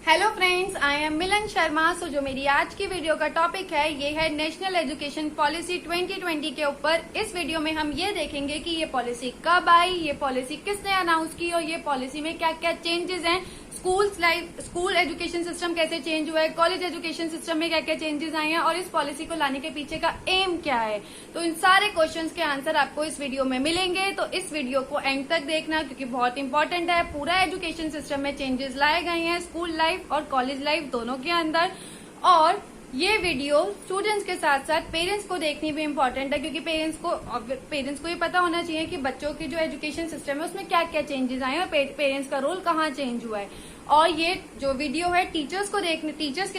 Hello friends, I am मिलन शर्मा। सो जो मेरी आज की वीडियो का टॉपिक है ये है नेशनल एजुकेशन पॉलिसी 2020 के ऊपर। इस वीडियो में हम ये देखेंगे कि ये पॉलिसी कब आई, ये पॉलिसी किसने अनाउंस की और ये पॉलिसी में क्या क्या चेंजेस हैं, स्कूल एजुकेशन सिस्टम कैसे चेंज हुआ है, कॉलेज एजुकेशन सिस्टम में क्या क्या चेंजेस आए हैं और इस पॉलिसी को लाने के पीछे का एम क्या है। तो इन सारे क्वेश्चंस के आंसर आपको इस वीडियो में मिलेंगे, तो इस वीडियो को एंड तक देखना क्योंकि बहुत इंपॉर्टेंट है। पूरा एजुकेशन सिस्टम में चेंजेस लाए गए हैं स्कूल लाइफ और कॉलेज लाइफ दोनों के अंदर। और ये वीडियो स्टूडेंट्स के साथ साथ पेरेंट्स को देखनी भी इम्पोर्टेंट है क्योंकि पेरेंट्स को ये पता होना चाहिए कि बच्चों की जो एजुकेशन सिस्टम है उसमें क्या क्या चेंजेस आए हैं और पेरेंट्स का रोल कहाँ चेंज हुआ है। और ये जो वीडियो है टीचर्स के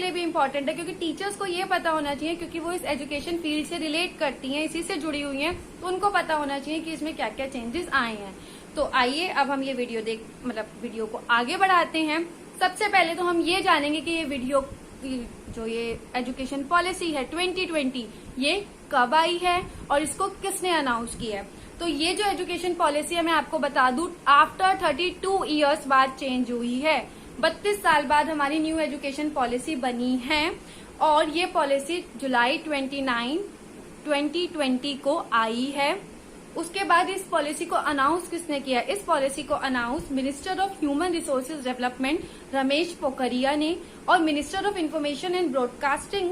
लिए भी इम्पोर्टेंट है क्योंकि टीचर्स को ये पता होना चाहिए क्योंकि वो इस एजुकेशन फील्ड से रिलेट करती हैं, इसी से जुड़ी हुई हैं, तो उनको पता होना चाहिए कि इसमें क्या क्या चेंजेस आए हैं। तो आइए अब हम ये वीडियो को आगे बढ़ाते हैं। सबसे पहले तो हम ये जानेंगे कि ये एजुकेशन पॉलिसी है 2020 ये कब आई है और इसको किसने अनाउंस किया है। तो ये जो एजुकेशन पॉलिसी है मैं आपको बता दूं आफ्टर 32 इयर्स बाद चेंज हुई है। 32 साल बाद हमारी न्यू एजुकेशन पॉलिसी बनी है और ये पॉलिसी जुलाई 29, 2020 को आई है। उसके बाद इस पॉलिसी को अनाउंस किसने किया? इस पॉलिसी को announce minister of human resources development Ramesh Pokhriyal ने और minister of information and broadcasting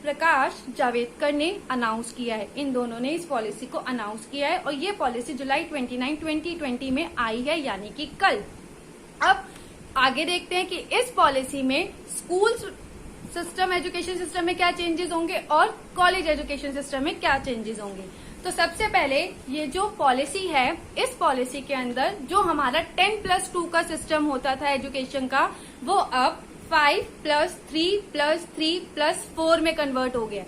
Prakash Javadekar ने अनाउंस किया है। इन दोनों ने इस पॉलिसी को अनाउंस किया है और ये पॉलिसी जुलाई 29, 2020 में आई है, यानी कि कल। अब आगे देखते हैं कि इस पॉलिसी में स्कूल सिस्टम एजुकेशन सिस्टम में क्या चेंजेस होंगे और कॉलेज एजुकेशन सिस्टम में क्या चेंजेस होंगे। तो सबसे पहले ये जो पॉलिसी है, इस पॉलिसी के अंदर जो हमारा 10+2 का सिस्टम होता था एजुकेशन का, वो अब 5+3+3+4 में कन्वर्ट हो गया।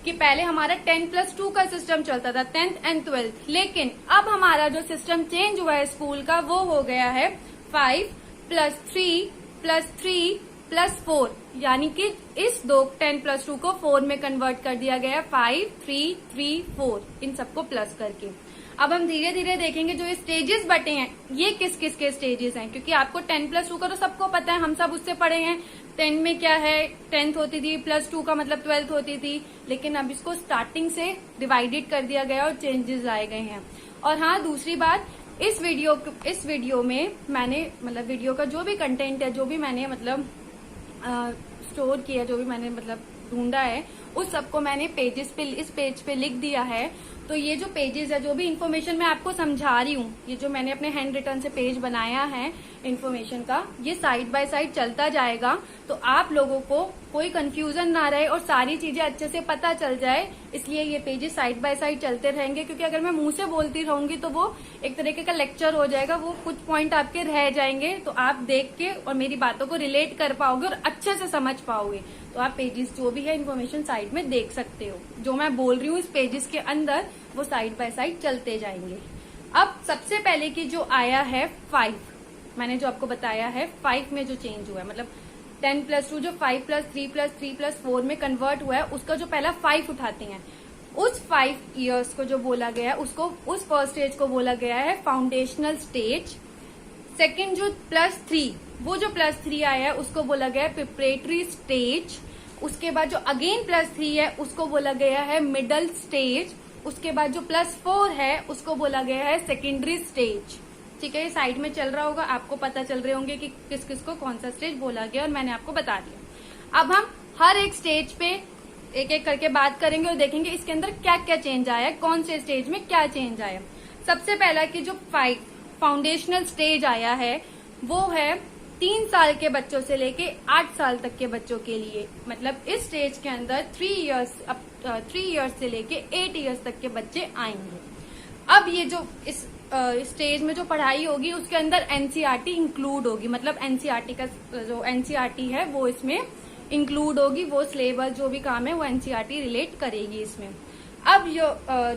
कि पहले हमारा 10+2 का सिस्टम चलता था 10th एंड 12th, लेकिन अब हमारा जो सिस्टम चेंज हुआ है स्कूल का वो हो गया है 5+3+3+4, यानी कि इस 10+2 को 4 में कन्वर्ट कर दिया गया 5, 3, 3, 4 इन सबको प्लस करके। अब हम धीरे धीरे देखेंगे जो ये स्टेजेस बटे हैं ये किस किस के स्टेजेस हैं, क्योंकि आपको 10+2 का तो सबको पता है, हम सब उससे पढ़े हैं। 10 में क्या है, 10th होती थी, +2 का मतलब 12th होती थी, लेकिन अब इसको स्टार्टिंग से डिवाइडेड कर दिया गया और चेंजेस लाए गए हैं। और हाँ, दूसरी बात, इस वीडियो में मैंने वीडियो का जो भी कंटेंट है, जो भी मैंने स्टोर किया, जो भी मैंने ढूंढा है, उस सबको मैंने इस पेज पे लिख दिया है। तो ये जो पेजेस है, जो भी इन्फॉर्मेशन मैं आपको समझा रही हूँ, ये जो मैंने अपने हैंड रिटन से पेज बनाया है इन्फॉर्मेशन का, ये साइड बाय साइड चलता जाएगा, तो आप लोगों को कोई कंफ्यूजन ना रहे और सारी चीजें अच्छे से पता चल जाए, इसलिए ये पेजेस साइड बाय साइड चलते रहेंगे। क्योंकि अगर मैं मुंह से बोलती रहूंगी तो वो एक तरीके का लेक्चर हो जाएगा, वो कुछ पॉइंट आपके रह जाएंगे, तो आप देख के और मेरी बातों को रिलेट कर पाओगे और अच्छे से समझ पाओगे। तो आप पेजेस जो भी है इन्फॉर्मेशन साइड में देख सकते हो, जो मैं बोल रही हूँ इस पेजेस के अंदर वो साइड बाय साइड चलते जाएंगे। अब सबसे पहले की जो आया है 5, मैंने जो आपको बताया है 5 में जो चेंज हुआ है, 10+2 जो 5+3+3+4 में कन्वर्ट हुआ है, उसका जो पहला 5 उठाते हैं, उस 5 इयर्स को जो बोला गया है उसको, उस फर्स्ट स्टेज को बोला गया है फाउंडेशनल स्टेज। सेकंड जो +3, वो जो +3 आया है उसको बोला गया है प्रिपरेटरी स्टेज। उसके बाद जो अगेन +3 है उसको बोला गया है मिडल स्टेज। उसके बाद जो +4 है उसको बोला गया है सेकेंडरी स्टेज। ठीक है, ये साइड में चल रहा होगा, आपको पता चल रहे होंगे कि किस किस को कौन सा स्टेज बोला गया और मैंने आपको बता दिया। अब हम हर एक स्टेज पे एक एक करके बात करेंगे और देखेंगे इसके अंदर क्या क्या चेंज आया है, कौन से स्टेज में क्या चेंज आया। सबसे पहला कि जो 5 फाउंडेशनल स्टेज आया है वो है 3 साल के बच्चों से लेके 8 साल तक के बच्चों के लिए। इस स्टेज के अंदर 3 इयर्स से लेके 8 इयर्स तक के बच्चे आएंगे। अब ये जो इस स्टेज में जो पढ़ाई होगी उसके अंदर एनसीईआरटी इंक्लूड होगी, एनसीईआरटी का जो एनसीईआरटी है वो इसमें इंक्लूड होगी, वो सिलेबस जो भी काम है वो एनसीईआरटी रिलेट करेगी इसमें। अब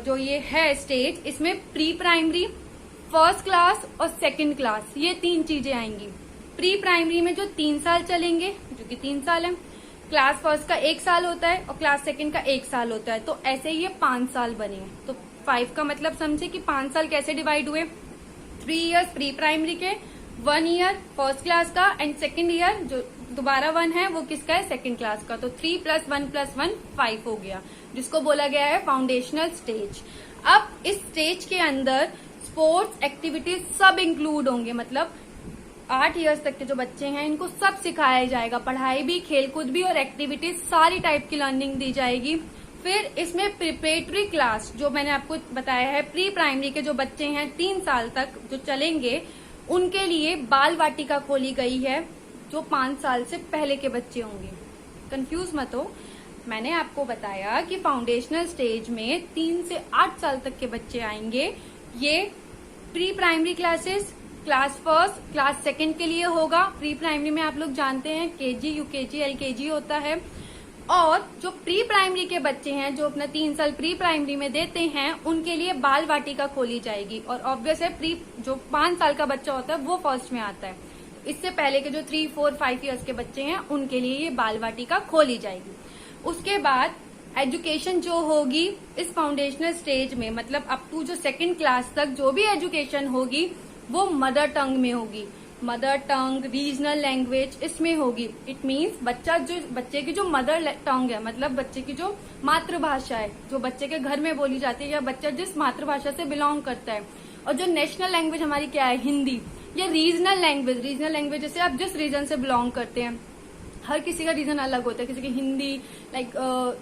जो ये है स्टेज, इसमें प्री प्राइमरी, फर्स्ट क्लास और सेकंड क्लास, ये 3 चीजें आएंगी। प्री प्राइमरी में जो 3 साल चलेंगे, जो कि 3 साल है, क्लास फर्स्ट का 1 साल होता है और क्लास सेकंड का 1 साल होता है, तो ऐसे ही ये 5 साल बने हैं। तो 5 का मतलब समझे कि 5 साल कैसे डिवाइड हुए, 3 इयर्स प्री प्राइमरी के, 1 ईयर फर्स्ट क्लास का एंड सेकेंड ईयर जो दोबारा 1 है वो किसका है, सेकेंड क्लास का। तो 3 + 1 + 1 5 हो गया, जिसको बोला गया है फाउंडेशनल स्टेज। अब इस स्टेज के अंदर स्पोर्ट्स एक्टिविटीज सब इंक्लूड होंगे, मतलब 8 इयर्स तक के जो बच्चे हैं इनको सब सिखाया जाएगा, पढ़ाई भी, खेलकूद भी और एक्टिविटीज सारी टाइप की लर्निंग दी जाएगी। फिर इसमें प्रिपरेटरी क्लास जो मैंने आपको बताया है, प्री प्राइमरी के जो बच्चे हैं 3 साल तक जो चलेंगे, उनके लिए बाल वाटिका खोली गई है जो 5 साल से पहले के बच्चे होंगे। कंफ्यूज मत हो, मैंने आपको बताया कि फाउंडेशनल स्टेज में 3 से 8 साल तक के बच्चे आएंगे। ये pre primary classes class first class second के लिए होगा। प्री प्राइमरी में आप लोग जानते हैं केजी, यूकेजी, एलकेजी होता है। और जो प्री प्राइमरी के बच्चे हैं जो अपना 3 साल प्री प्राइमरी में देते हैं, उनके लिए बाल वाटिका खोली जाएगी। और ऑब्वियस है प्री जो 5 साल का बच्चा होता है वो फर्स्ट में आता है। इससे पहले के जो 3, 4, 5 इयर्स के बच्चे हैं उनके लिए ये बाल वाटिका खोली जाएगी। उसके बाद एजुकेशन जो होगी इस फाउंडेशनल स्टेज में, मतलब अप टू जो 2nd क्लास तक जो भी एजुकेशन होगी वो मदर टंग में होगी। मदर टंग, रीजनल लैंग्वेज इसमें होगी। इट मीन्स बच्चे की जो मदर टंग है, मतलब बच्चे की जो मातृभाषा है, जो बच्चे के घर में बोली जाती है, या बच्चा जिस मातृभाषा से बिलोंग करता है, और जो नेशनल लैंग्वेज हमारी क्या है, हिंदी, या रीजनल लैंग्वेज जैसे आप जिस रीजन से बिलोंग करते हैं। हर किसी का रीजन अलग होता है, किसी की हिंदी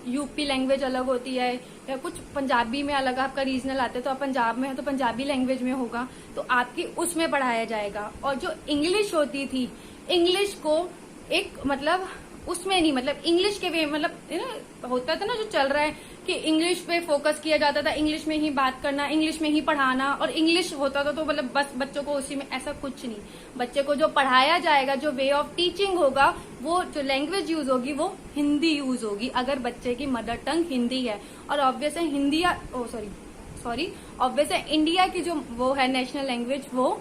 यूपी लैंग्वेज अलग होती है, या कुछ पंजाबी में अलग आपका रीजनल आता है, तो आप पंजाब में है तो पंजाबी लैंग्वेज में होगा, तो आपकी उसमें पढ़ाया जाएगा। और जो इंग्लिश होती थी, इंग्लिश को एक मतलब उसमें नहीं, मतलब इंग्लिश के वे, मतलब होता था ना जो चल रहा है कि इंग्लिश पे फोकस किया जाता था, इंग्लिश में ही बात करना, इंग्लिश में ही पढ़ाना, और इंग्लिश होता था तो मतलब बस बच्चों को उसी में, ऐसा कुछ नहीं। बच्चे को जो पढ़ाया जाएगा, जो वे ऑफ टीचिंग होगा, वो जो लैंग्वेज यूज होगी वो हिंदी यूज होगी, अगर बच्चे की मदर टंग हिंदी है। और ऑब्वियस है ऑब्वियस है इंडिया की जो वो है नेशनल लैंग्वेज वो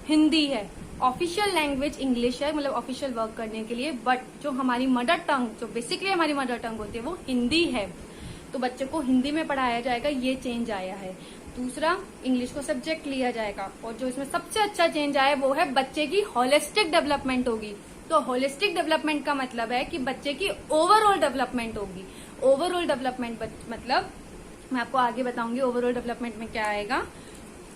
हिंदी है। ऑफिशियल लैंग्वेज इंग्लिश है, मतलब ऑफिशियल वर्क करने के लिए, बट जो हमारी मदर टंग, जो बेसिकली हमारी मदर टंग होती है वो हिंदी है। तो बच्चे को हिंदी में पढ़ाया जाएगा, ये चेंज आया है। दूसरा, इंग्लिश को सब्जेक्ट लिया जाएगा। और जो इसमें सबसे अच्छा चेंज आया है वो है बच्चे की होलिस्टिक डेवलपमेंट होगी। तो होलिस्टिक डेवलपमेंट का मतलब है कि बच्चे की ओवरऑल डेवलपमेंट होगी। ओवरऑल डेवलपमेंट मतलब मैं आपको आगे बताऊंगी ओवरऑल डेवलपमेंट में क्या आएगा।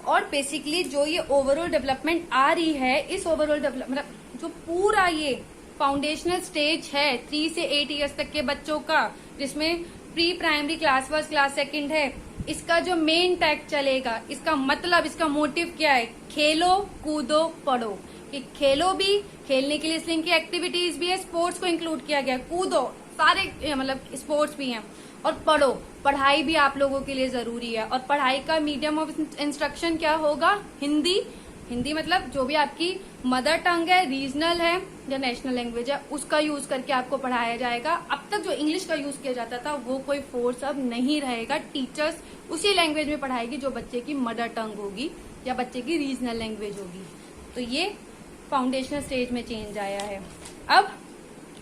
और बेसिकली जो ये ओवरऑल डेवलपमेंट आ रही है, इस ओवरऑल डेवलपमेंट जो पूरा ये फाउंडेशनल स्टेज है 3 से 8 इयर्स तक के बच्चों का, जिसमें pre primary class first class second है, इसका जो मेन टैग चलेगा, इसका मतलब, इसका मोटिव क्या है, खेलो कूदो पढ़ो। कि खेलो भी, खेलने के लिए स्लिंग की एक्टिविटीज भी है, स्पोर्ट्स को इंक्लूड किया गया, कूदो सारे मतलब स्पोर्ट्स भी हैं, और पढ़ो, पढ़ाई भी आप लोगों के लिए जरूरी है। और पढ़ाई का मीडियम ऑफ इंस्ट्रक्शन क्या होगा, हिंदी। हिंदी मतलब जो भी आपकी मदर टंग है, रीजनल है या नेशनल लैंग्वेज है, उसका यूज करके आपको पढ़ाया जाएगा। अब तक जो इंग्लिश का यूज किया जाता था वो कोई फोर्स अब नहीं रहेगा, टीचर्स उसी लैंग्वेज में पढ़ाएगी जो बच्चे की मदर टंग होगी या बच्चे की रीजनल लैंग्वेज होगी। तो ये फाउंडेशनल स्टेज में चेंज आया है। अब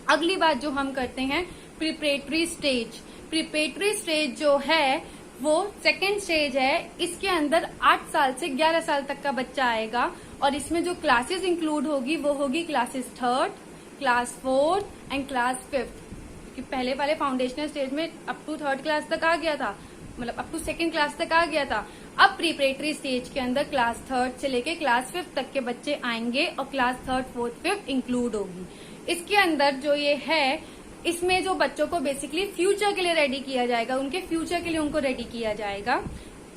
अगली बात जो हम करते हैं, प्रिपरेटरी स्टेज। प्रिपरेटरी स्टेज जो है वो 2nd स्टेज है। इसके अंदर 8 साल से 11 साल तक का बच्चा आएगा, और इसमें जो क्लासेस इंक्लूड होगी वो होगी classes 3rd, class 4th and class 5th। क्योंकि पहले वाले फाउंडेशनल स्टेज में अप टू 3rd क्लास तक आ गया था, मतलब अप टू 2nd क्लास तक आ गया था। अब प्रिपरेटरी स्टेज के अंदर क्लास 3rd से लेके क्लास 5th तक के बच्चे आएंगे, और class 3rd, 4th, 5th include होगी। इसके अंदर जो ये है, इसमें जो बच्चों को बेसिकली फ्यूचर के लिए रेडी किया जाएगा, उनके फ्यूचर के लिए उनको रेडी किया जाएगा।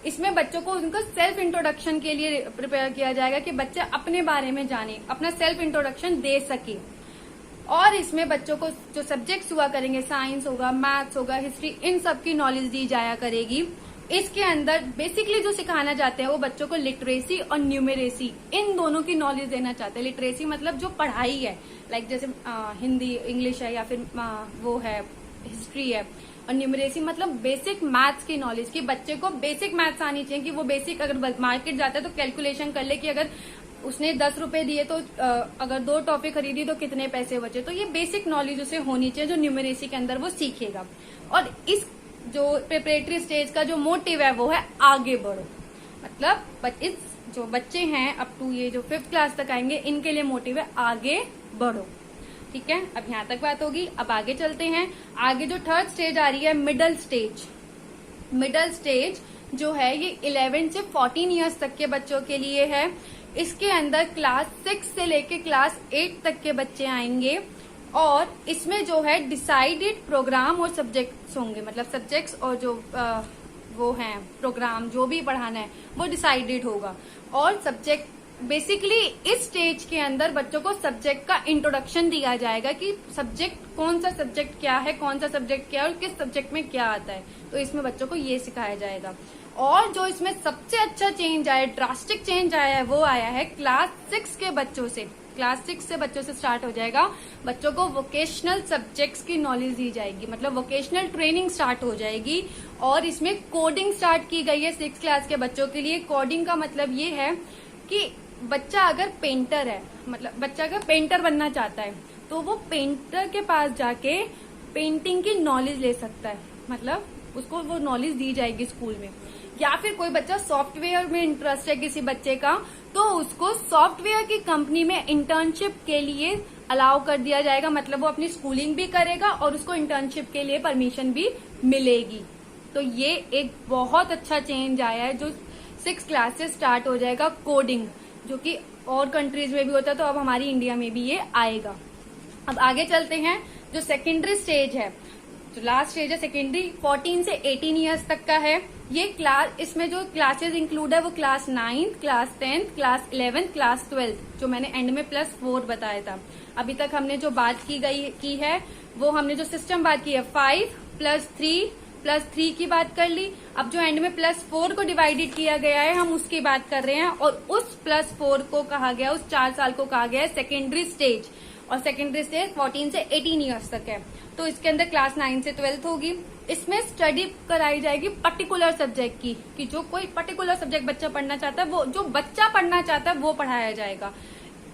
इसमें बच्चों को उनको सेल्फ इंट्रोडक्शन के लिए प्रिपेयर किया जाएगा कि बच्चे अपने बारे में जाने, अपना सेल्फ इंट्रोडक्शन दे सके। और इसमें बच्चों को जो सब्जेक्ट्स हुआ करेंगे, साइंस होगा, मैथ्स होगा, हिस्ट्री, इन सब की नॉलेज दी जाया करेगी। इसके अंदर बेसिकली जो सिखाना चाहते हैं वो बच्चों को लिटरेसी और न्यूमेरेसी, इन दोनों की नॉलेज देना चाहते हैं। लिटरेसी मतलब जो पढ़ाई है, लाइक जैसे हिंदी, इंग्लिश है, या फिर वो है हिस्ट्री है। और न्यूमेरेसी मतलब बेसिक मैथ्स की नॉलेज, कि बच्चे को बेसिक मैथ्स आनी चाहिए, कि वो बेसिक अगर मार्केट जाता है तो कैलकुलेशन कर ले कि अगर उसने 10 रुपए दिए तो अगर 2 टॉफी खरीदी तो कितने पैसे बचे। तो ये बेसिक नॉलेज उसे होनी चाहिए जो न्यूमेरेसी के अंदर वो सीखेगा। और इस जो प्रिपरेटरी स्टेज का जो मोटिव है वो है आगे बढ़ो, मतलब इस जो बच्चे हैं अप टू ये जो 5th क्लास तक आएंगे, इनके लिए मोटिव है आगे बढ़ो। ठीक है, अब यहाँ तक बात होगी। अब आगे चलते हैं। आगे जो 3rd स्टेज आ रही है, मिडल स्टेज। मिडल स्टेज जो है ये 11 से 14 ईयर्स तक के बच्चों के लिए है। इसके अंदर क्लास 6 से लेके क्लास 8 तक के बच्चे आएंगे और इसमें जो है डिसाइडेड प्रोग्राम और सब्जेक्ट्स होंगे, मतलब सब्जेक्ट्स और जो वो हैं प्रोग्राम जो भी पढ़ाना है वो डिसाइडेड होगा। और सब्जेक्ट बेसिकली इस स्टेज के अंदर बच्चों को सब्जेक्ट का इंट्रोडक्शन दिया जाएगा कि सब्जेक्ट कौन सा सब्जेक्ट क्या है, कौन सा सब्जेक्ट क्या है और किस सब्जेक्ट में क्या आता है। तो इसमें बच्चों को ये सिखाया जाएगा। और जो इसमें सबसे अच्छा चेंज आया, ड्रास्टिक चेंज आया है, वो आया है क्लास 6 के बच्चों से। क्लास 6 से बच्चों से स्टार्ट हो जाएगा। बच्चों को वोकेशनल सब्जेक्ट्स की नॉलेज दी जाएगी, मतलब वोकेशनल ट्रेनिंग स्टार्ट हो जाएगी। और इसमें कोडिंग स्टार्ट की गई है 6 क्लास के बच्चों के लिए। कोडिंग का मतलब ये है कि बच्चा अगर पेंटर है, मतलब बच्चा अगर पेंटर बनना चाहता है तो वो पेंटर के पास जाके पेंटिंग की नॉलेज ले सकता है, मतलब उसको वो नॉलेज दी जाएगी स्कूल में। या फिर कोई बच्चा सॉफ्टवेयर में इंटरेस्ट है किसी बच्चे का, तो उसको सॉफ्टवेयर की कंपनी में इंटर्नशिप के लिए अलाउ कर दिया जाएगा, मतलब वो अपनी स्कूलिंग भी करेगा और उसको इंटर्नशिप के लिए परमिशन भी मिलेगी। तो ये एक बहुत अच्छा चेंज आया है जो 6 क्लास से स्टार्ट हो जाएगा कोडिंग, जो कि और कंट्रीज में भी होता है, तो अब हमारी इंडिया में भी ये आएगा। अब आगे चलते हैं। जो सेकेंडरी स्टेज है, जो लास्ट स्टेज है सेकेंडरी, 14 से 18 ईयर्स तक का है ये क्लास। इसमें जो क्लासेस इंक्लूड है वो क्लास 9, क्लास 10, क्लास 11, क्लास 12, जो मैंने एंड में +4 बताया था। अभी तक हमने जो बात की है वो हमने जो सिस्टम बात की है 5 + 3 की बात कर ली। अब जो एंड में +4 को डिवाइडेड किया गया है हम उसकी बात कर रहे हैं, और उस +4 को कहा गया, उस 4 साल को कहा गया है सेकेंडरी स्टेज। और सेकेंडरी स्टेज 14 से 18 ईयर्स तक है। तो इसके अंदर क्लास 9 से 12th होगी। इसमें स्टडी कराई जाएगी पर्टिकुलर सब्जेक्ट की, कि जो कोई पर्टिकुलर सब्जेक्ट बच्चा पढ़ना चाहता है वो जो बच्चा पढ़ना चाहता है वो पढ़ाया जाएगा।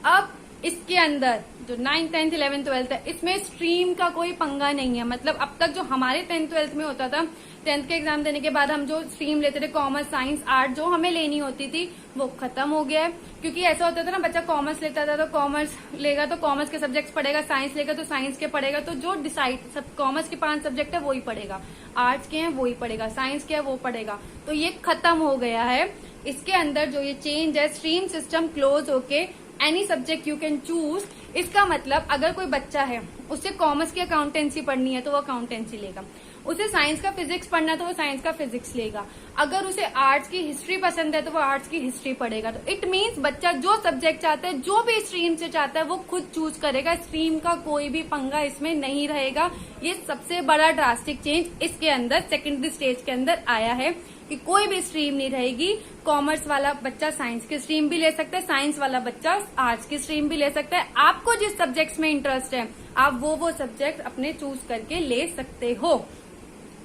अब इसके अंदर जो 9th 10th 11th 12th है, इसमें स्ट्रीम का कोई पंगा नहीं है। मतलब अब तक जो हमारे 10th 12th में होता था, 10th के एग्जाम देने के बाद हम जो स्ट्रीम लेते थे, कॉमर्स, साइंस, आर्ट, जो हमें लेनी होती थी वो खत्म हो गया है। क्योंकि ऐसा होता था ना, बच्चा कॉमर्स लेता था तो कॉमर्स लेगा तो कॉमर्स के सब्जेक्ट्स पढ़ेगा, साइंस लेगा तो साइंस के पढ़ेगा, तो जो डिसाइड सब कॉमर्स के 5 सब्जेक्ट है वो ही पढ़ेगा, आर्ट्स के हैं वो ही पढ़ेगा, साइंस के है वो पढ़ेगा। तो ये खत्म हो गया है। इसके अंदर जो ये चेंज है, स्ट्रीम सिस्टम क्लोज होके any subject you can choose. इसका मतलब अगर कोई बच्चा है उसे कॉमर्स की अकाउंटेंसी पढ़नी है तो वो अकाउंटेंसी लेगा, उसे साइंस का फिजिक्स पढ़ना है तो वो साइंस का फिजिक्स लेगा, अगर उसे आर्ट्स की हिस्ट्री पसंद है तो वो आर्ट्स की हिस्ट्री पढ़ेगा। तो इट मीन्स बच्चा जो सब्जेक्ट चाहता है, जो भी स्ट्रीम से चाहता है वो खुद चूज करेगा। स्ट्रीम का कोई भी पंगा इसमें नहीं रहेगा। ये सबसे बड़ा ड्रास्टिक चेंज इसके अंदर सेकेंडरी स्टेज के अंदर आया है कि कोई भी स्ट्रीम नहीं रहेगी। कॉमर्स वाला बच्चा साइंस की स्ट्रीम भी ले सकता है, साइंस वाला बच्चा आर्ट्स की स्ट्रीम भी ले सकता है। आपको जिस सब्जेक्ट्स में इंटरेस्ट है आप वो सब्जेक्ट अपने चूज करके ले सकते हो।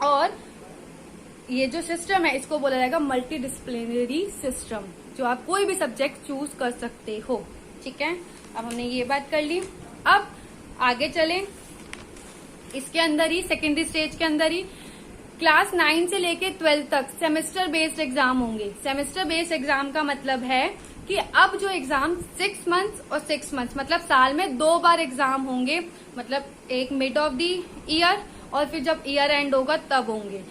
और ये जो सिस्टम है इसको बोला जाएगा मल्टी डिसिप्लिनरी सिस्टम, जो आप कोई भी सब्जेक्ट चूज कर सकते हो। ठीक है, अब हमने ये बात कर ली। अब आगे चलें। इसके अंदर ही सेकेंडरी स्टेज के अंदर ही क्लास 9 से लेके 12 तक सेमेस्टर बेस्ड एग्जाम होंगे। सेमेस्टर बेस्ड एग्जाम का मतलब है कि अब जो एग्जाम 6 मंथ्स और 6 मंथ्स, मतलब साल में 2 बार एग्जाम होंगे, मतलब एक मिड ऑफ द ईयर और फिर जब ईयर एंड होगा तब होंगे।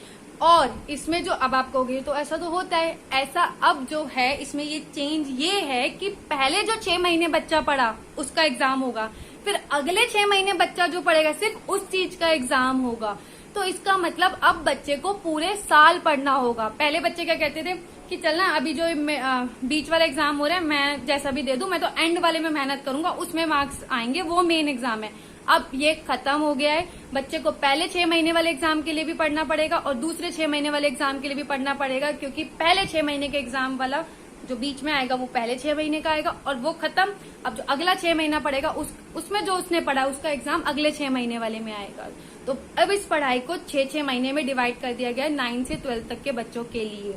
और इसमें जो अब आप कहोगे तो ऐसा तो होता है, ऐसा अब जो है इसमें ये चेंज ये है कि पहले जो 6 महीने बच्चा पढ़ा उसका एग्जाम होगा, फिर अगले 6 महीने बच्चा जो पढ़ेगा सिर्फ उस चीज का एग्जाम होगा। तो इसका मतलब अब बच्चे को पूरे साल पढ़ना होगा। पहले बच्चे क्या कहते थे कि चलना अभी जो बीच वाला एग्जाम हो रहा है मैं जैसा भी दे दूं, मैं तो एंड वाले में मेहनत करूंगा, उसमें मार्क्स आएंगे, वो मेन एग्जाम है। अब ये खत्म हो गया है। बच्चे को पहले 6 महीने वाले एग्जाम के लिए भी पढ़ना पड़ेगा और दूसरे 6 महीने वाले एग्जाम के लिए भी पढ़ना पड़ेगा, क्योंकि पहले 6 महीने के एग्जाम वाला जो बीच में आएगा वो पहले 6 महीने का आएगा और वो खत्म। अब जो अगला 6 महीना पड़ेगा उसमें जो उसने पढ़ा उसका एग्जाम अगले 6 महीने वाले में आएगा। तो अब इस पढ़ाई को 6-6 महीने में डिवाइड कर दिया गया है 9 से 12 तक के बच्चों के लिए।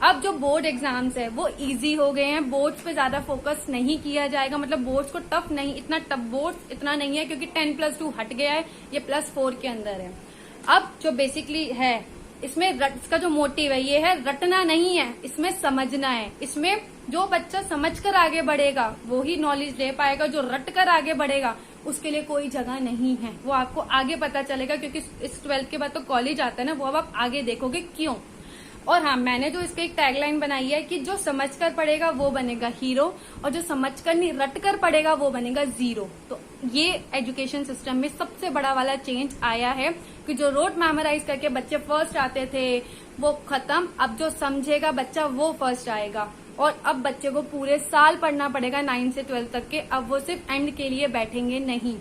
अब जो बोर्ड एग्जाम्स है वो इजी हो गए हैं, बोर्ड्स पे ज्यादा फोकस नहीं किया जाएगा, मतलब बोर्ड्स को टफ नहीं, इतना टफ बोर्ड्स इतना नहीं है क्योंकि 10+2 हट गया है, ये +4 के अंदर है। अब जो बेसिकली है इसमें इसका जो मोटिव है ये है रटना नहीं है, इसमें समझना है। इसमें जो बच्चा समझकर आगे बढ़ेगा वो ही नॉलेज ले पाएगा, जो रट कर आगे बढ़ेगा उसके लिए कोई जगह नहीं है। वो आपको आगे पता चलेगा, क्योंकि इस 12th के बाद तो कॉलेज आता है ना, वो अब आप आगे देखोगे क्यों। और हाँ, मैंने जो इसके एक टैगलाइन बनाई है कि जो समझकर पढ़ेगा वो बनेगा हीरो, और जो समझकर नहीं रट कर पढ़ेगा वो बनेगा जीरो। तो ये एजुकेशन सिस्टम में सबसे बड़ा वाला चेंज आया है कि जो रोट मेमोराइज करके बच्चे फर्स्ट आते थे वो खत्म। अब जो समझेगा बच्चा वो फर्स्ट आएगा, और अब बच्चे को पूरे साल पढ़ना पड़ेगा 9 से 12 तक के। अब वो सिर्फ एंड के लिए बैठेंगे नहीं।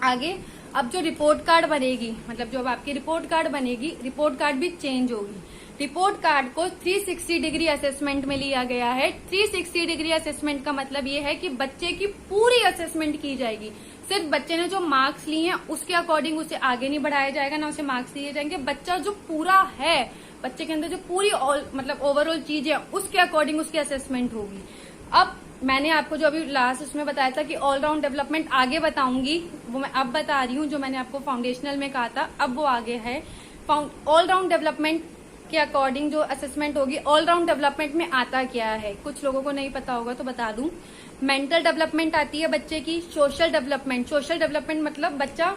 आगे अब जो रिपोर्ट कार्ड बनेगी, मतलब जो अब आपकी रिपोर्ट कार्ड बनेगी, रिपोर्ट कार्ड भी चेंज होगी। रिपोर्ट कार्ड को 360 डिग्री असेसमेंट में लिया गया है। 360 डिग्री असेसमेंट का मतलब ये है कि बच्चे की पूरी असेसमेंट की जाएगी। सिर्फ बच्चे ने जो मार्क्स लिए हैं उसके अकॉर्डिंग उसे आगे नहीं बढ़ाया जाएगा, ना उसे मार्क्स दिए जाएंगे। बच्चा जो पूरा है, बच्चे के अंदर जो पूरी मतलब ओवरऑल चीज है उसके अकॉर्डिंग उसकी असेसमेंट होगी। अब मैंने आपको जो अभी लास्ट उसमें बताया था कि ऑलराउंड डेवलपमेंट आगे बताऊंगी, वो मैं अब बता रही हूँ। जो मैंने आपको फाउंडेशनल में कहा था अब वो आगे है। ऑलराउंड डेवलपमेंट के अकॉर्डिंग जो असेसमेंट होगी, ऑलराउंड डेवलपमेंट में आता क्या है कुछ लोगों को नहीं पता होगा तो बता दूं। मेंटल डेवलपमेंट आती है बच्चे की। सोशल डेवलपमेंट मतलब बच्चा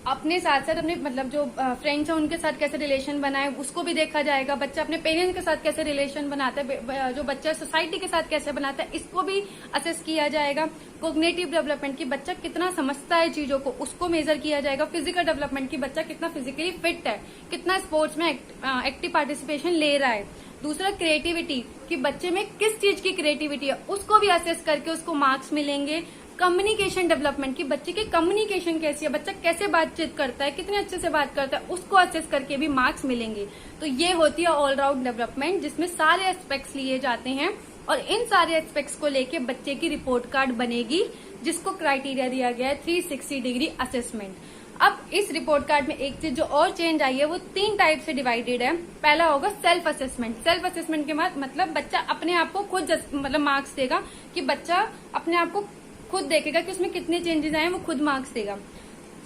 अपने साथ साथ अपने मतलब जो फ्रेंड्स हैं उनके साथ कैसे रिलेशन बनाए उसको भी देखा जाएगा। बच्चा अपने पेरेंट्स के साथ कैसे रिलेशन बनाता है, जो बच्चा सोसाइटी के साथ कैसे बनाता है, इसको भी असेस किया जाएगा। कोग्निटिव डेवलपमेंट की बच्चा कितना समझता है चीजों को, उसको मेजर किया जाएगा। फिजिकल डेवलपमेंट की बच्चा कितना फिजिकली फिट है, कितना स्पोर्ट्स में एक्टिव पार्टिसिपेशन ले रहा है। दूसरा क्रिएटिविटी कि बच्चे में किस चीज की क्रिएटिविटी है, उसको भी असेस करके उसको मार्क्स मिलेंगे। कम्युनिकेशन डेवलपमेंट की बच्चे की कम्युनिकेशन कैसी है, बच्चा कैसे बातचीत करता है, कितने अच्छे से बात करता है, उसको असेस करके भी मार्क्स मिलेंगे। तो ये होती है ऑलराउंड डेवलपमेंट, जिसमें सारे एस्पेक्ट्स लिए जाते हैं और इन सारे एस्पेक्ट्स को लेके बच्चे की रिपोर्ट कार्ड बनेगी, जिसको क्राइटेरिया दिया गया है 360 डिग्री असेसमेंट। अब इस रिपोर्ट कार्ड में एक चीज जो और चेंज आई है वो 3 टाइप से डिवाइडेड है। पहला होगा सेल्फ असेसमेंट। सेल्फ असेसमेंट के बाद मतलब बच्चा अपने आप को खुद मतलब मार्क्स देगा, कि बच्चा अपने आप को खुद देखेगा कि उसमें कितने चेंजेस आए, वो खुद मार्क्स देगा।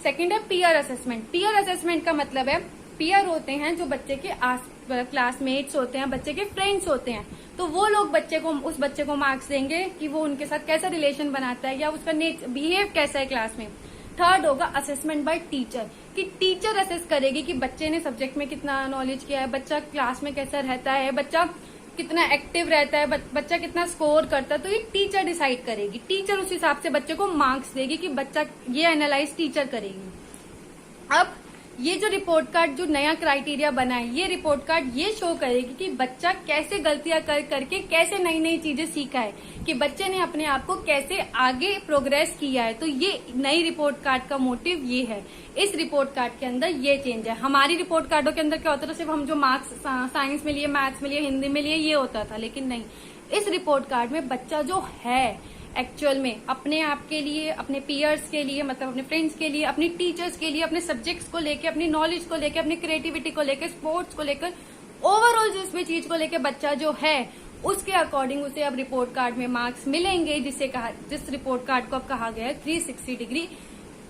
सेकंड है पीयर असेसमेंट। पीयर असेसमेंट का मतलब है पीयर होते हैं जो बच्चे के क्लासमेट्स होते हैं, बच्चे के फ्रेंड्स होते हैं, तो वो लोग उस बच्चे को मार्क्स देंगे कि वो उनके साथ कैसा रिलेशन बनाता है या उसका बिहेव कैसा है क्लास में। थर्ड होगा असेसमेंट बाय टीचर, कि टीचर असेस करेगी कि बच्चे ने सब्जेक्ट में कितना नॉलेज किया है, बच्चा क्लास में कैसा रहता है, बच्चा कितना एक्टिव रहता है, बच्चा कितना स्कोर करता है। तो ये टीचर डिसाइड करेगी। टीचर उस हिसाब से बच्चे को मार्क्स देगी कि बच्चा ये एनालाइज टीचर करेगी। अब ये जो रिपोर्ट कार्ड जो नया क्राइटेरिया बना है, ये रिपोर्ट कार्ड ये शो करेगी कि बच्चा कैसे गलतियां करके कैसे नई नई चीजें सीखा है, कि बच्चे ने अपने आप को कैसे आगे प्रोग्रेस किया है। तो ये नई रिपोर्ट कार्ड का मोटिव ये है। इस रिपोर्ट कार्ड के अंदर ये चेंज है। हमारी रिपोर्ट कार्डों के अंदर क्या होता था, सिर्फ हम जो मार्क्स साइंस में लिए, मैथ्स में लिए, हिंदी में लिए, ये होता था। लेकिन नहीं, इस रिपोर्ट कार्ड में बच्चा जो है एक्चुअल में अपने आप के लिए, अपने पीयर्स के लिए, मतलब अपने फ्रेंड्स के लिए, अपने टीचर्स के लिए, अपने सब्जेक्ट्स को लेके, अपनी नॉलेज को लेके, अपनी क्रिएटिविटी को लेके, स्पोर्ट्स को लेकर, ओवरऑल जिस भी चीज को लेके बच्चा जो है उसके अकॉर्डिंग उसे अब रिपोर्ट कार्ड में मार्क्स मिलेंगे, जिस रिपोर्ट कार्ड को अब कहा गया है 360 डिग्री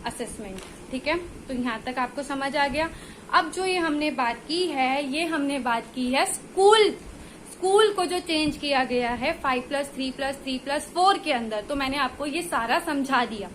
असेसमेंट। ठीक है, तो यहाँ तक आपको समझ आ गया। अब जो ये हमने बात की है, ये हमने बात की है स्कूल को जो चेंज किया गया है 5+3+3+4 के अंदर। तो मैंने आपको ये सारा समझा दिया।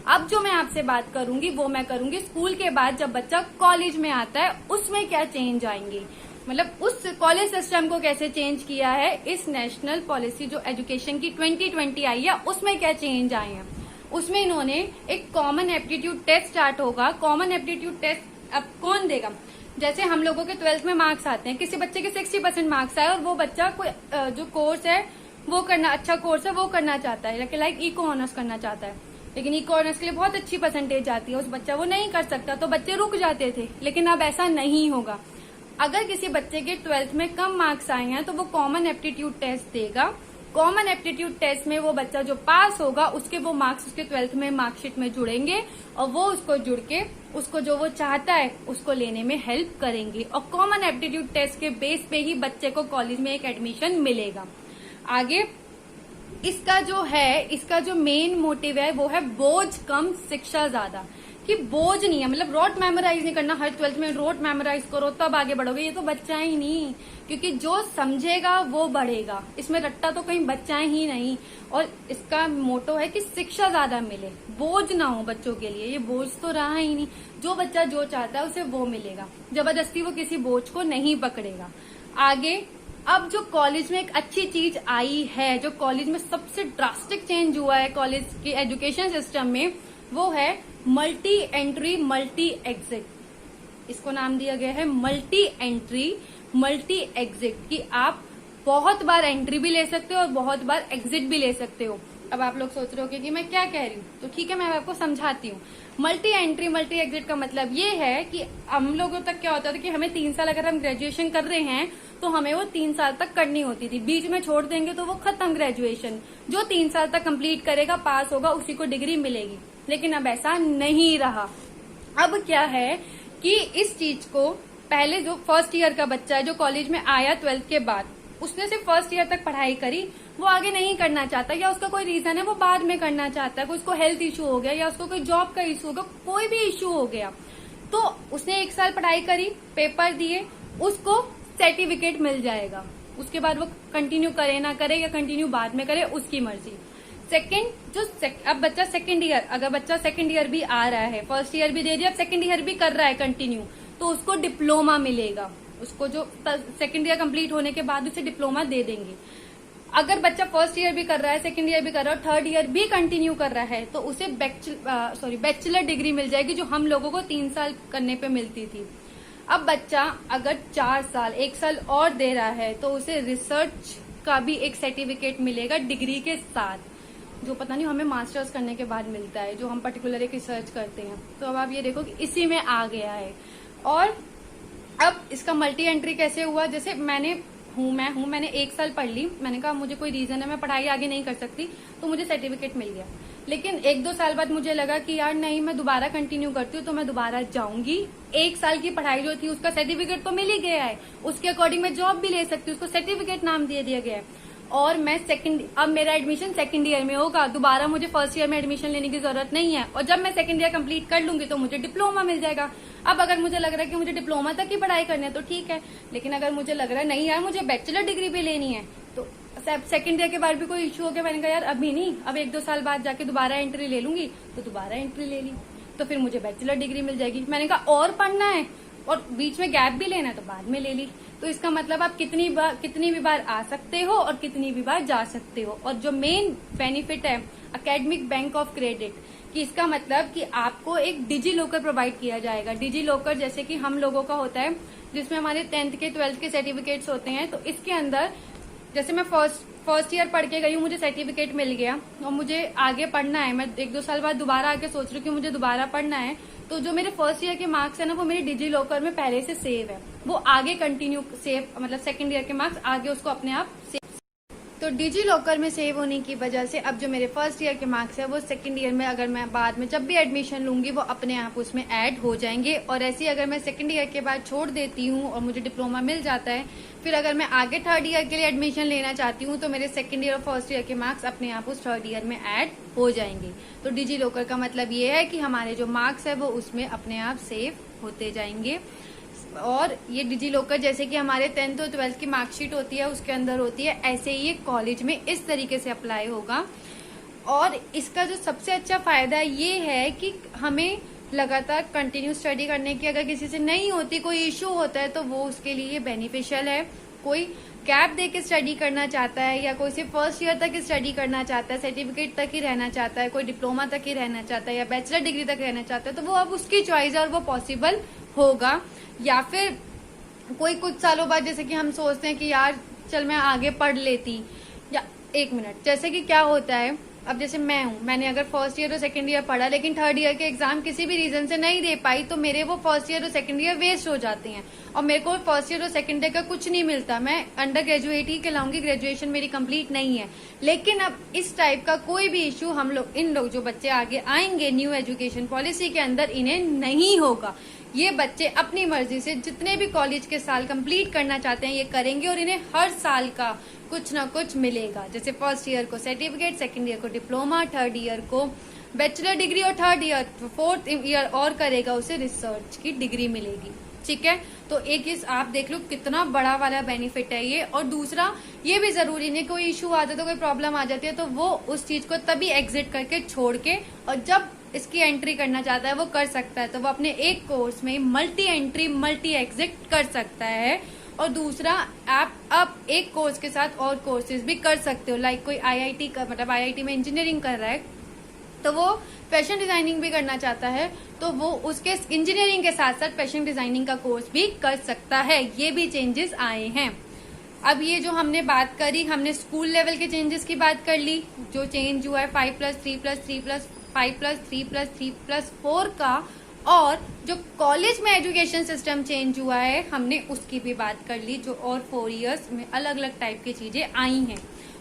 अब जो मैं आपसे बात करूंगी वो मैं करूंगी स्कूल के बाद जब बच्चा कॉलेज में आता है उसमें क्या चेंज आएंगे, मतलब उस कॉलेज सिस्टम को कैसे चेंज किया है। इस नेशनल पॉलिसी जो एजुकेशन की 2020 आई है उसमें क्या चेंज आए हैं। उसमें इन्होंने एक कॉमन एप्टीट्यूड टेस्ट स्टार्ट होगा। कॉमन एप्टीट्यूड टेस्ट अब कौन देगा, जैसे हम लोगों के 12th में मार्क्स आते हैं, किसी बच्चे के 60% मार्क्स आए और वो बच्चा कोई जो कोर्स है वो करना, अच्छा कोर्स है वो करना चाहता है, लाइक इको ऑनर्स करना चाहता है, लेकिन इको ऑनर्स के लिए बहुत अच्छी परसेंटेज आती है, उस बच्चा वो नहीं कर सकता, तो बच्चे रुक जाते थे। लेकिन अब ऐसा नहीं होगा। अगर किसी बच्चे के 12th में कम मार्क्स आए हैं तो वो कॉमन एप्टीट्यूड टेस्ट देगा। कॉमन एप्टीट्यूड टेस्ट में वो बच्चा जो पास होगा उसके वो मार्क्स उसके 12th में मार्कशीट में जुड़ेंगे और वो उसको जुड़ के उसको जो वो चाहता है उसको लेने में हेल्प करेंगे। और कॉमन एप्टीट्यूड टेस्ट के बेस पे ही बच्चे को कॉलेज में एक एडमिशन मिलेगा। आगे इसका जो मेन मोटिव है वो है बोझ कम शिक्षा ज्यादा, कि बोझ नहीं है, मतलब रोट मेमोराइज नहीं करना, हर 12th में रोट मेमोराइज करो तब आगे बढ़ोगे, ये तो बच्चा ही नहीं। क्योंकि जो समझेगा वो बढ़ेगा, इसमें रट्टा तो कहीं बच्चा ही नहीं। और इसका मोटो है कि शिक्षा ज्यादा मिले, बोझ ना हो बच्चों के लिए, ये बोझ तो रहा ही नहीं। जो बच्चा जो चाहता है उसे वो मिलेगा, जबरदस्ती वो किसी बोझ को नहीं पकड़ेगा। आगे अब जो कॉलेज में एक अच्छी चीज आई है, जो कॉलेज में सबसे ड्रास्टिक चेंज हुआ है कॉलेज के एजुकेशन सिस्टम में, वो है मल्टी एंट्री मल्टी एग्जिट। इसको नाम दिया गया है मल्टी एंट्री मल्टी एग्जिट, कि आप बहुत बार एंट्री भी ले सकते हो और बहुत बार एग्जिट भी ले सकते हो। अब आप लोग सोच रहे हो कि मैं क्या कह रही हूँ, तो ठीक है मैं आपको समझाती हूँ। मल्टी एंट्री मल्टी एग्जिट का मतलब ये है कि हम लोगों तक क्या होता था कि हमें 3 साल, अगर हम ग्रेजुएशन कर रहे हैं तो हमें वो 3 साल तक करनी होती थी, बीच में छोड़ देंगे तो वो खत्म ग्रेजुएशन। जो 3 साल तक कंप्लीट करेगा, पास होगा, उसी को डिग्री मिलेगी। लेकिन अब ऐसा नहीं रहा। अब क्या है कि इस चीज को पहले जो फर्स्ट ईयर का बच्चा है जो कॉलेज में आया 12th के बाद, उसने सिर्फ फर्स्ट ईयर तक पढ़ाई करी, वो आगे नहीं करना चाहता, या उसका कोई रीजन है वो बाद में करना चाहता है, कोई उसको हेल्थ इशू हो गया या उसको कोई जॉब का इशू हो गया, कोई भी इशू हो गया, तो उसने 1 साल पढ़ाई करी, पेपर दिए, उसको सर्टिफिकेट मिल जाएगा। उसके बाद वो कंटिन्यू करे ना करे या कंटिन्यू बाद में करे, उसकी मर्जी। अब बच्चा सेकंड ईयर, अगर बच्चा सेकंड ईयर भी आ रहा है, फर्स्ट ईयर भी दे दिया, अब सेकंड ईयर भी कर रहा है कंटिन्यू, तो उसको डिप्लोमा मिलेगा। उसको जो सेकंड ईयर कंप्लीट होने के बाद उसे डिप्लोमा दे देंगे। अगर बच्चा फर्स्ट ईयर भी कर रहा है, सेकंड ईयर भी कर रहा है और थर्ड ईयर भी कंटिन्यू कर रहा है, तो उसे बैचलर डिग्री मिल जाएगी, जो हम लोगों को 3 साल करने पे मिलती थी। अब बच्चा अगर 4 साल, 1 साल और दे रहा है, तो उसे रिसर्च का भी एक सर्टिफिकेट मिलेगा डिग्री के साथ, जो पता नहीं हमें मास्टर्स करने के बाद मिलता है, जो हम पर्टिकुलर एक रिसर्च करते हैं। तो अब आप ये देखो कि इसी में आ गया है। और अब इसका मल्टी एंट्री कैसे हुआ, जैसे मैंने 1 साल पढ़ ली, मैंने कहा मुझे कोई रीजन है मैं पढ़ाई आगे नहीं कर सकती, तो मुझे सर्टिफिकेट मिल गया। लेकिन 1-2 साल बाद मुझे लगा कि यार नहीं, मैं दोबारा कंटिन्यू करती हूँ, तो मैं दोबारा जाऊंगी। 1 साल की पढ़ाई जो थी उसका सर्टिफिकेट तो मिल ही गया है, उसके अकॉर्डिंग मैं जॉब भी ले सकती हूँ, उसको सर्टिफिकेट नाम दे दिया गया है। और मैं अब मेरा एडमिशन सेकंड ईयर में होगा, दोबारा मुझे फर्स्ट ईयर में एडमिशन लेने की जरूरत नहीं है। और जब मैं सेकंड ईयर कंप्लीट कर लूंगी तो मुझे डिप्लोमा मिल जाएगा। अब अगर मुझे लग रहा है कि मुझे डिप्लोमा तक की पढ़ाई करनी है तो ठीक है, लेकिन अगर मुझे लग रहा है नहीं यार मुझे बैचलर डिग्री भी लेनी है, तो सेकंड ईयर के बाद भी कोई इश्यू हो गया, मैंने कहा यार अभी नहीं, अब 1-2 साल बाद जाके दोबारा एंट्री ले लूंगी, तो दोबारा एंट्री ले ली, तो फिर मुझे बैचलर डिग्री मिल जाएगी। मैंने कहा और पढ़ना है और बीच में गैप भी लेना है तो बाद में ले ली। तो इसका मतलब आप कितनी भी बार आ सकते हो और कितनी भी बार जा सकते हो। और जो मेन बेनिफिट है एकेडमिक बैंक ऑफ क्रेडिट, कि इसका मतलब कि आपको एक डिजी लॉकर प्रोवाइड किया जाएगा। डिजी लॉकर जैसे कि हम लोगों का होता है, जिसमें हमारे 10th के 12th के सर्टिफिकेट्स होते हैं, तो इसके अंदर जैसे मैं फर्स्ट ईयर पढ़ के गई हूँ, मुझे सर्टिफिकेट मिल गया और मुझे आगे पढ़ना है, मैं 1-2 साल बाद दोबारा आके सोच रही हूँ कि मुझे दोबारा पढ़ना है, तो जो मेरे फर्स्ट ईयर के मार्क्स है ना, वो मेरे डिजी लॉकर में पहले से सेव है, वो आगे कंटिन्यू सेव, मतलब सेकंड ईयर के मार्क्स आगे उसको अपने आप सेव। तो डिजी लॉकर में सेव होने की वजह से अब जो मेरे फर्स्ट ईयर के मार्क्स है वो सेकंड ईयर में अगर मैं बाद में जब भी एडमिशन लूंगी वो अपने आप उसमें ऐड हो जाएंगे। और ऐसे ही अगर मैं सेकंड ईयर के बाद छोड़ देती हूँ और मुझे डिप्लोमा मिल जाता है, फिर अगर मैं आगे थर्ड ईयर के लिए एडमिशन लेना चाहती हूँ तो मेरे सेकंड ईयर और फर्स्ट ईयर के मार्क्स अपने आप उस थर्ड ईयर में ऐड हो जाएंगे। तो डिजी लॉकर का मतलब ये है कि हमारे जो मार्क्स है वो उसमें अपने आप सेव होते जाएंगे। और ये डिजी लॉकर जैसे कि हमारे 10th और 12th की मार्कशीट होती है उसके अंदर होती है, ऐसे ही ये कॉलेज में इस तरीके से अप्लाई होगा। और इसका जो सबसे अच्छा फायदा ये है कि हमें लगातार कंटिन्यू स्टडी करने की अगर किसी से नहीं होती, कोई इश्यू होता है, तो वो उसके लिए बेनिफिशियल है। कोई गैप दे के स्टडी करना चाहता है या कोई सिर्फ फर्स्ट ईयर तक स्टडी करना चाहता है, सर्टिफिकेट तक ही रहना चाहता है, कोई डिप्लोमा तक ही रहना चाहता है या बैचलर डिग्री तक रहना चाहता है, तो वो अब उसकी चॉइस है और वो पॉसिबल होगा। या फिर कोई कुछ सालों बाद जैसे कि हम सोचते हैं कि यार चल मैं आगे पढ़ लेती, या 1 मिनट, जैसे कि क्या होता है, अब जैसे मैं हूँ, मैंने अगर फर्स्ट ईयर और सेकंड ईयर पढ़ा लेकिन थर्ड ईयर के एग्जाम किसी भी रीजन से नहीं दे पाई, तो मेरे वो फर्स्ट ईयर और सेकंड ईयर वेस्ट हो जाते हैं और मेरे को फर्स्ट ईयर और सेकंड ईयर का कुछ नहीं मिलता। मैं अंडर ग्रेजुएट ही कहलाऊंगी, ग्रेजुएशन मेरी कंप्लीट नहीं है। लेकिन अब इस टाइप का कोई भी इश्यू हम लोग, इन लोग जो बच्चे आगे आएंगे न्यू एजुकेशन पॉलिसी के अंदर, इन्हें नहीं होगा। ये बच्चे अपनी मर्जी से जितने भी कॉलेज के साल कंप्लीट करना चाहते हैं ये करेंगे और इन्हें हर साल का कुछ ना कुछ मिलेगा। जैसे फर्स्ट ईयर को सर्टिफिकेट, सेकंड ईयर को डिप्लोमा, थर्ड ईयर को बैचलर डिग्री और 3rd ईयर 4th ईयर और करेगा उसे रिसर्च की डिग्री मिलेगी। ठीक है, तो एक इस आप देख लो कितना बड़ा वाला बेनिफिट है ये। और दूसरा ये भी जरूरी नहीं, कोई इशू आता है तो कोई प्रॉब्लम आ जाती है तो वो उस चीज को तभी एग्जिट करके छोड़ के और जब इसकी एंट्री करना चाहता है वो कर सकता है। तो वो अपने एक कोर्स में मल्टी एंट्री मल्टी एग्जिट कर सकता है। और दूसरा आप एक कोर्स के साथ और कोर्सेज भी कर सकते हो। लाइक कोई आईआईटी का मतलब आईआईटी में इंजीनियरिंग कर रहा है तो वो फैशन डिजाइनिंग भी करना चाहता है तो वो उसके इंजीनियरिंग के साथ साथ फैशन डिजाइनिंग का कोर्स भी कर सकता है। ये भी चेंजेस आए हैं। अब ये जो हमने बात करी, हमने स्कूल लेवल के चेंजेस की बात कर ली, जो चेंज हुआ है 5+3+3+5+3+3+4 का। और जो कॉलेज में एजुकेशन सिस्टम चेंज हुआ है हमने उसकी भी बात कर ली, जो और 4 इयर्स में अलग अलग टाइप की चीजें आई हैं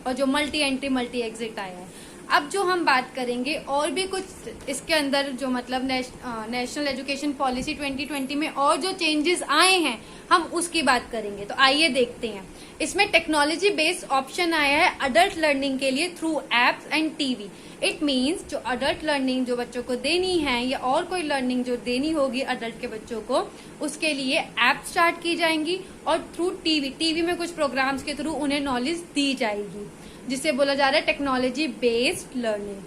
और जो मल्टी एंट्री मल्टी एग्जिट आया है। अब जो हम बात करेंगे और भी कुछ इसके अंदर जो मतलब नेशनल एजुकेशन पॉलिसी 2020 में और जो चेंजेस आए हैं हम उसकी बात करेंगे। तो आइए देखते हैं। इसमें टेक्नोलॉजी बेस्ड ऑप्शन आया है अडल्ट लर्निंग के लिए through apps and TV. It means जो अडल्ट लर्निंग जो बच्चों को देनी है या और कोई लर्निंग जो देनी होगी अडल्ट के बच्चों को, उसके लिए ऐप स्टार्ट की जाएंगी और थ्रू टीवी में कुछ प्रोग्राम्स के थ्रू उन्हें नॉलेज दी जाएगी, जिसे बोला जा रहा है टेक्नोलॉजी बेस्ड लर्निंग।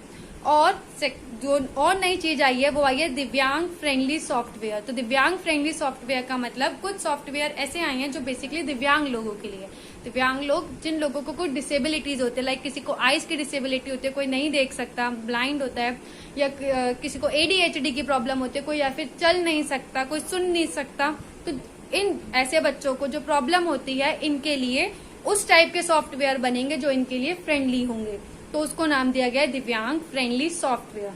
और जो और नई चीज आई है वो आई है दिव्यांग फ्रेंडली सॉफ्टवेयर। तो दिव्यांग फ्रेंडली सॉफ्टवेयर का मतलब कुछ सॉफ्टवेयर ऐसे आए हैं जो बेसिकली दिव्यांग लोगों के लिए। दिव्यांग लोग जिन लोगों को कुछ डिसेबिलिटीज होते हैं, लाइक किसी को आइज की डिसेबिलिटी होती है, कोई नहीं देख सकता, ब्लाइंड होता है, या किसी को ADHD की प्रॉब्लम होती है, कोई या फिर चल नहीं सकता, कोई सुन नहीं सकता। तो इन ऐसे बच्चों को जो प्रॉब्लम होती है इनके लिए उस टाइप के सॉफ्टवेयर बनेंगे जो इनके लिए फ्रेंडली होंगे। तो उसको नाम दिया गया है दिव्यांग फ्रेंडली सॉफ्टवेयर।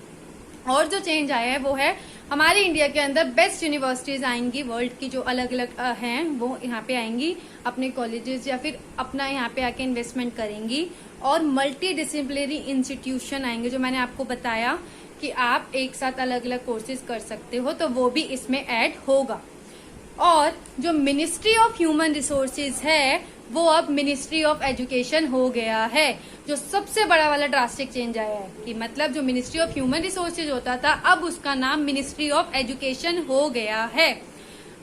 और जो चेंज आया है वो है हमारे इंडिया के अंदर बेस्ट यूनिवर्सिटीज आएंगी, वर्ल्ड की जो अलग अलग हैं वो यहाँ पे आएंगी, अपने कॉलेजेस या फिर अपना यहाँ पे आके इन्वेस्टमेंट करेंगी। और मल्टी डिसिप्लिनरी इंस्टीट्यूशन आएंगे, जो मैंने आपको बताया कि आप एक साथ अलग अलग कोर्सेज कर सकते हो, तो वो भी इसमें ऐड होगा। और जो मिनिस्ट्री ऑफ ह्यूमन रिसोर्सेज है वो अब मिनिस्ट्री ऑफ एजुकेशन हो गया है। जो सबसे बड़ा वाला ड्रास्टिक चेंज आया है कि मतलब जो मिनिस्ट्री ऑफ ह्यूमन रिसोर्सेज होता था अब उसका नाम मिनिस्ट्री ऑफ एजुकेशन हो गया है।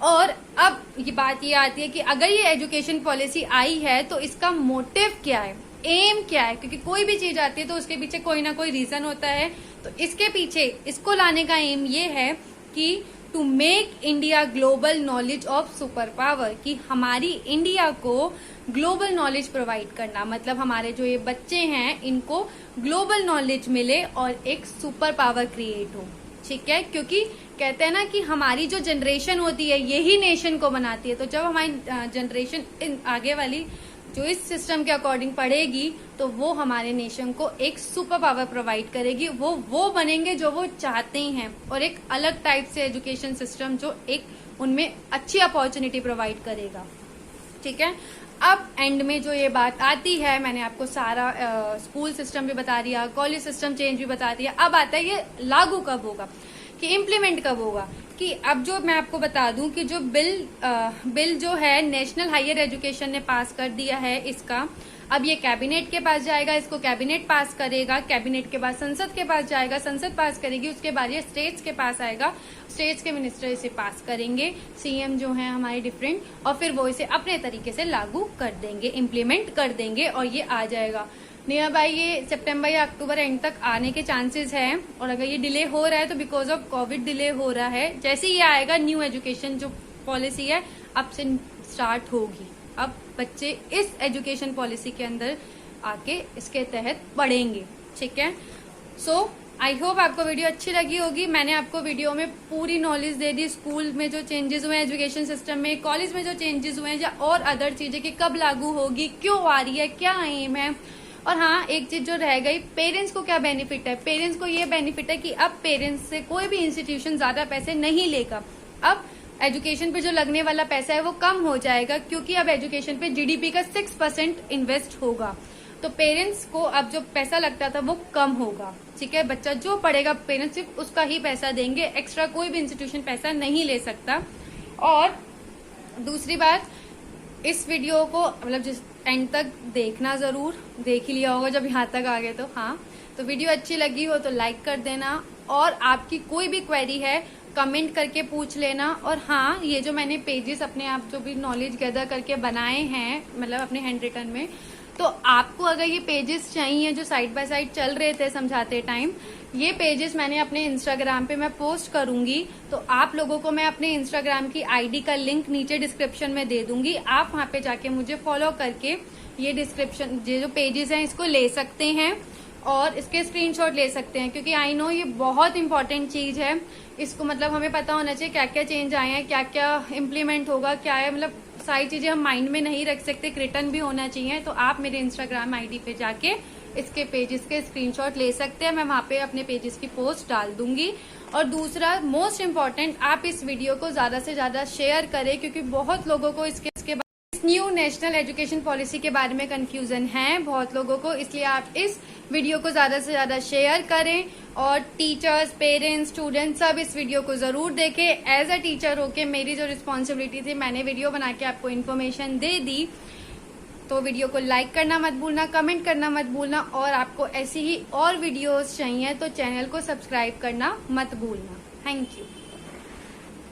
और अब ये बात ये आती है कि अगर ये एजुकेशन पॉलिसी आई है तो इसका मोटिव क्या है, एम क्या है, क्योंकि कोई भी चीज आती है तो उसके पीछे कोई ना कोई रीजन होता है। तो इसके पीछे इसको लाने का एम ये है कि to make India global knowledge of super power, कि हमारी इंडिया को ग्लोबल नॉलेज प्रोवाइड करना, मतलब हमारे जो ये बच्चे हैं इनको ग्लोबल नॉलेज मिले और एक सुपर पावर क्रिएट हो। ठीक है, क्योंकि कहते हैं ना कि हमारी जो जनरेशन होती है यही नेशन को बनाती है। तो जब हमारी जनरेशन आगे वाली जो इस सिस्टम के अकॉर्डिंग पढ़ेगी तो वो हमारे नेशन को एक सुपर पावर प्रोवाइड करेगी। वो बनेंगे जो वो चाहते हैं और एक अलग टाइप से एजुकेशन सिस्टम जो एक उनमें अच्छी अपॉर्चुनिटी प्रोवाइड करेगा। ठीक है, अब एंड में जो ये बात आती है, मैंने आपको सारा स्कूल सिस्टम भी बता दिया, कॉलेज सिस्टम चेंज भी बता दिया। अब आता है ये लागू कब होगा, कि इम्प्लीमेंट कब होगा। कि अब जो मैं आपको बता दूं कि जो बिल जो है नेशनल हायर एजुकेशन ने पास कर दिया है, इसका अब ये कैबिनेट के पास जाएगा, इसको कैबिनेट पास करेगा, कैबिनेट के बाद संसद के पास जाएगा, संसद पास करेगी, उसके बाद ये स्टेट्स के पास आएगा, स्टेट्स के मिनिस्टर इसे पास करेंगे, सीएम जो है हमारे डिफरेंट, और फिर वो इसे अपने तरीके से लागू कर देंगे, इम्प्लीमेंट कर देंगे और ये आ जाएगा। नियर बाय ये सितंबर या अक्टूबर एंड तक आने के चांसेस हैं। और अगर ये डिले हो रहा है तो बिकॉज ऑफ कोविड डिले हो रहा है। जैसे ये आएगा न्यू एजुकेशन जो पॉलिसी है अब से स्टार्ट होगी। अब बच्चे इस एजुकेशन पॉलिसी के अंदर आके इसके तहत पढ़ेंगे। ठीक है, सो आई होप आपको वीडियो अच्छी लगी होगी। मैंने आपको वीडियो में पूरी नॉलेज दे दी, स्कूल में जो चेंजेस हुए हैं एजुकेशन सिस्टम में, कॉलेज में जो चेंजेस हुए हैं या और अदर चीजें कि कब लागू होगी, क्यों आ रही है, क्या एम है। और हाँ, एक चीज जो रह गई, पेरेंट्स को क्या बेनिफिट है। पेरेंट्स को ये बेनिफिट है कि अब पेरेंट्स से कोई भी इंस्टीट्यूशन ज्यादा पैसे नहीं लेगा। अब एजुकेशन पे जो लगने वाला पैसा है वो कम हो जाएगा, क्योंकि अब एजुकेशन पे जीडीपी का 6% इन्वेस्ट होगा। तो पेरेंट्स को अब जो पैसा लगता था वो कम होगा। ठीक है, बच्चा जो पढ़ेगा पेरेंट्स सिर्फ उसका ही पैसा देंगे, एक्स्ट्रा कोई भी इंस्टीट्यूशन पैसा नहीं ले सकता। और दूसरी बात, इस वीडियो को मतलब जिस एंड तक देखना, जरूर देख ही लिया होगा जब यहाँ तक आ गए तो। हाँ, तो वीडियो अच्छी लगी हो तो लाइक कर देना, और आपकी कोई भी क्वेरी है कमेंट करके पूछ लेना। और हाँ, ये जो मैंने पेजेस अपने आप जो भी नॉलेज गैदर करके बनाए हैं, मतलब अपने हैंड रिटन में, तो आपको अगर ये पेजेस चाहिए जो साइड बाय साइड चल रहे थे समझाते टाइम, ये पेजेस मैंने अपने इंस्टाग्राम पे मैं पोस्ट करूंगी, तो आप लोगों को मैं अपने इंस्टाग्राम की आईडी का लिंक नीचे डिस्क्रिप्शन में दे दूंगी। आप वहां पे जाके मुझे फॉलो करके ये जो पेजेस हैं इसको ले सकते हैं और इसके स्क्रीनशॉट ले सकते हैं, क्योंकि आई नो ये बहुत इंपॉर्टेंट चीज है। इसको मतलब हमें पता होना चाहिए क्या क्या चेंज आए हैं, क्या क्या इम्प्लीमेंट होगा, क्या है, मतलब सारी चीजें हम माइंड में नहीं रख सकते, रिटर्न भी होना चाहिए। तो आप मेरे इंस्टाग्राम आईडी पे जाके इसके पेजेस के स्क्रीनशॉट ले सकते हैं, मैं वहां पे अपने पेजेस की पोस्ट डाल दूंगी। और दूसरा मोस्ट इम्पॉर्टेंट, आप इस वीडियो को ज्यादा से ज्यादा शेयर करें, क्योंकि बहुत लोगों को इसके न्यू नेशनल एजुकेशन पॉलिसी के बारे में कंफ्यूजन है बहुत लोगों को, इसलिए आप इस वीडियो को ज्यादा से ज्यादा शेयर करें। और टीचर्स, पेरेंट्स, स्टूडेंट्स सब इस वीडियो को जरूर देखें। एज अ टीचर होके मेरी जो रिस्पॉन्सिबिलिटी थी, मैंने वीडियो बना के आपको इन्फॉर्मेशन दे दी। तो वीडियो को लाइक करना मत भूलना, कमेंट करना मत भूलना, और आपको ऐसी ही और वीडियोस चाहिए तो चैनल को सब्सक्राइब करना मत भूलना। Thank you.